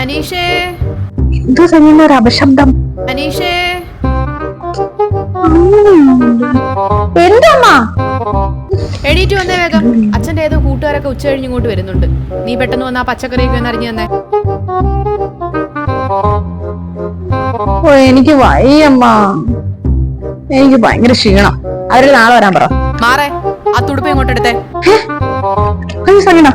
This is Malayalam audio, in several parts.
മനീഷേ, എന്തോ സംഗീത ഒരു അപശബ്ദം. മനീഷേ, എന്തമ്മ? എണീറ്റ് വന്നേ വേഗം. അച്ഛന്റെ ഏതോ കൂട്ടുകാരൊക്കെ ഉച്ച കഴിഞ്ഞ് ഇങ്ങോട്ട് വരുന്നുണ്ട്. നീ പെട്ടെന്ന് വന്ന് ആ പച്ചക്കറിയൊക്കെ ഒന്ന് അറിഞ്ഞു തന്നെ. ഓ എനിക്ക് വയ്യമ്മ, എനിക്ക് ഭയങ്കര ക്ഷീണം. അവര് നാളെ വരാൻ പറ. മാറേ, ആ തുടുപ്പ് ഇങ്ങോട്ട് എടുത്തേ. സംഗീത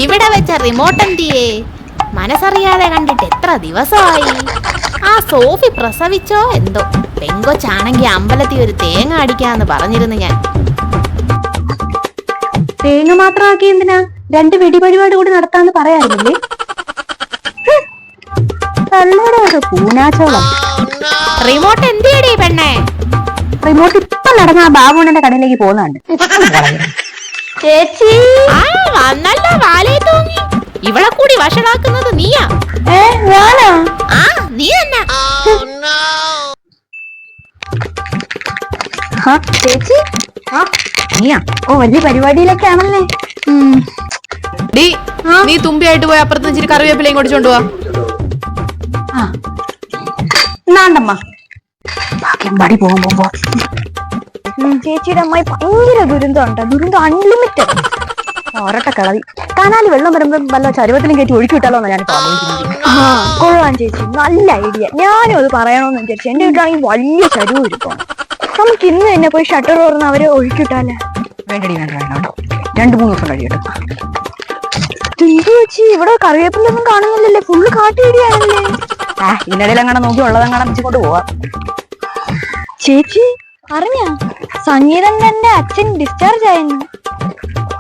ഇവിടെ വെച്ച റിമോട്ട് എന്തിയേ? മനസ്സറിയാതെ കണ്ടിട്ട് എത്ര ദിവസമായി. ആ സോഫി പ്രസവിച്ചോ എന്തോ. പെങ്കൊച്ചാണെങ്കി അമ്പലത്തിൽ ഒരു തേങ്ങ അടിക്കാന്ന് പറഞ്ഞിരുന്നു ഞാൻ. തേങ്ങ മാത്രമാക്കി എന്തിനാ? 2 വെടിപരിപാടി കൂടി നടത്താന്ന് പറയാറില്ലേ? പൂനാച്ചോളം. റിമോട്ട് എന്തിയടി പെണ്ണേ? റിമോട്ട് ഇപ്പൊ നടന്ന ആ ബാബുണ്ണന്റെ കടയിലേക്ക് പോകുന്നുണ്ട്. ചേച്ചി വന്നല്ലോ, വാലേ തൂങ്ങി. ഇവളെ കൂടി വഷളാക്കുന്നത് നീയാ? ഞാനാ? ആ നീ തന്നെ. ചേച്ചി നീയാ? ഓ വലിയ പരിപാടിയിലൊക്കെയാണല്ലേ. ഡീ, നീ തുമ്പിയായിട്ട് പോയി അപ്പുറത്ത് ഇച്ചിരി കറിവേപ്പില ഇങ്ങോട്ട് കൊണ്ടുപോവാ. എന്നാണ്ടമ്മ ബാക്കി പോകുമ്പോ ചേച്ചിയുടെ അമ്മായി ഭയങ്കര ദുരന്തമുണ്ട്. ദുരന്തം അൺലിമിറ്റഡ്. ഒരട്ടെ കളവി. കനാല് വെള്ളം വരുമ്പോ വല്ല ചരുവത്തിലും കയറ്റി ഒഴുക്കി വിട്ടാലോന്നാ ഞാൻ കൊള്ളാൻ ചേച്ചി, നല്ല ഐഡിയ. ഞാനും അത് പറയണോന്ന് വിചാരിച്ചു. എന്റെ വീട്ടിലാണെങ്കിൽ വലിയ ചരുവ് ഇരിക്കും. നമുക്ക് ഇന്ന് തന്നെ പോയി ഷട്ടർ തുറന്ന് അവരെ ഒഴുക്കിവിട്ടാലേ. വേണ്ടടി വേണ്ട വേണ്ട, 2-3 ദിവസം കഴിയട്ടെ. ചേച്ചി ഇവിടെ കറിവേപ്പിലൊന്നും കാണുന്നില്ലല്ലേ? ഫുള്ള് കാട്ടിയിടിയാണല്ലേ. ഇതിനിടയിൽ അങ്ങനെ നോക്കി ഉള്ളതങ്ങനെ വെച്ചുകൊണ്ട് പോവാ. ചേച്ചി അറിഞ്ഞ സംഗീതന്റെ അച്ഛൻ ഡിസ്ചാർജ് ആയിരുന്നു.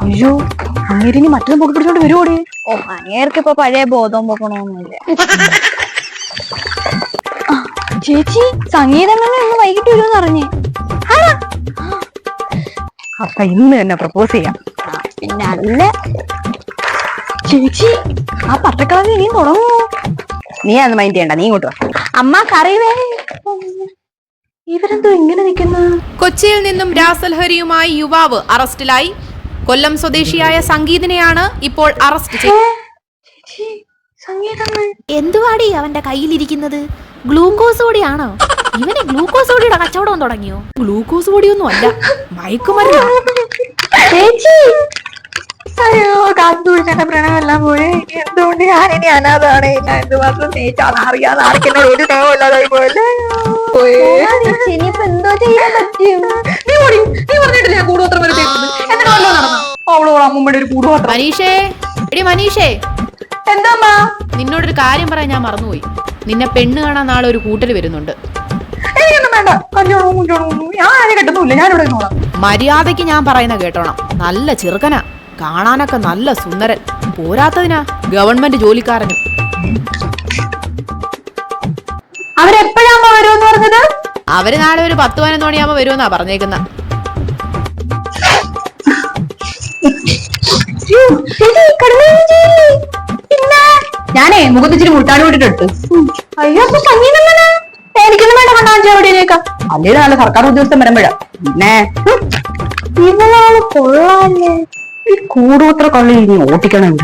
അയ്യോ, അങ്ങേരിനി മറ്റൊന്നും പൊക്കി പിടിച്ചോണ്ട് വരുവോടി? ഓ, അങ്ങേർക്ക് ഇപ്പൊ പഴയ ബോധം പൊക്കണമൊന്നുമില്ല. ചേച്ചി സംഗീതങ്ങൾ ഇന്ന് വൈകിട്ട് വരുമെന്ന് അറിഞ്ഞേ. അപ്പൊ ഇന്ന് തന്നെ പ്രപ്പോസ് ചെയ്യാം. പിന്നെ അല്ല ചേച്ചി, ആ പട്ടക്കളവി ഇനിയും തുടങ്ങുമോ? നീ അത് മൈൻഡ് ചെയ്യണ്ട, നീ ഇങ്ങോട്ട് വാ. അമ്മ കറിവേ. ഇവരെന്തോ ഇങ്ങനെ നിൽക്കുന്നു? കൊച്ചിയിൽ നിന്നും രാസലഹരിയുമായി യുവാവ് അറസ്റ്റിലായി. കൊല്ലം സ്വദേശിയായ സംഗീതിനെയാണ് ഇപ്പോൾ അറസ്റ്റ് ചെയ്തത്. എന്തുവാടി അവന്റെ കയ്യിലിരിക്കുന്നത്? ഗ്ലൂക്കോസ് പൊടിയാണോ? ഇവന് ഗ്ലൂക്കോസ് പൊടിയുടെ കച്ചവടം തുടങ്ങിയോ? ഗ്ലൂക്കോസ് പൊടിയൊന്നും അല്ല, മയക്കുമരുന്ന്. ചേച്ചി അയ്യോ, കാത്തുപിടിച്ചെന്റെ പ്രണവെല്ലാം പോയി. എന്തുകൊണ്ട് ഞാനിനി അനാഥാണ്? ഞാൻ എന്തുമാത്രം സ്നേഹിച്ചാന്ന് അറിയാതെ ആർക്കെന്നോട് ഒരു സ്നേഹമില്ലാതായി പോയല്ലേ. ഇനിയിപ്പോ എന്തോ ചെയ്യാൻ പറ്റും? നീ പറഞ്ഞിട്ടില്ലേ കൂടുപത്രം വരെ അമ്മൂമ്മയുടെ ഒരു കൂടുപത്രം? മനീഷേ, എടി മനീഷേ, എന്താ നിന്നോടൊരു കാര്യം പറയാൻ ഞാൻ മറന്നുപോയി. നിന്നെ പെണ്ണ് കാണാൻ നാളെ ഒരു കൂട്ടര് വരുന്നുണ്ട്. എനിക്കൊന്നും വേണ്ട, കല്യാണവും കുഞ്ഞോണവും ഞാൻ ആരെ കെട്ടുന്നില്ല. ഞാനിവിടെ നോളാം. മര്യാദയ്ക്ക് ഞാൻ പറയുന്ന കേട്ടോണം. നല്ല ചെറുക്കനാ, കാണാനൊക്കെ നല്ല സുന്ദരൻ. പോരാത്തതിനാ ഗവൺമെന്റ് ജോലിക്കാരനും. അവരെപ്പോഴാകുമ്പോ വരുമെന്ന് പറഞ്ഞത്? അവര് നാളെ ഒരു 10-11 മണിയാകുമ്പോ വരുമെന്നാ പറഞ്ഞേക്കുന്ന. ഞാനേ മുഖത്തിച്ചിരി മുട്ടാടി വിട്ടിട്ട്. അയ്യോ, അപ്പൊ സംഗീതം എനിക്കൊന്നും വേണ്ട കണ്ടാച്ചേക്കാം. അല്ലേ നല്ല സർക്കാർ ഉദ്യോഗസ്ഥൻ വരുമ്പോഴാ. പിന്നെ ഇവളാള് കൊള്ളാല്ലേ. ഈ കൂടുപത്ര കള്ളി ഇനി ഓട്ടിക്കണം.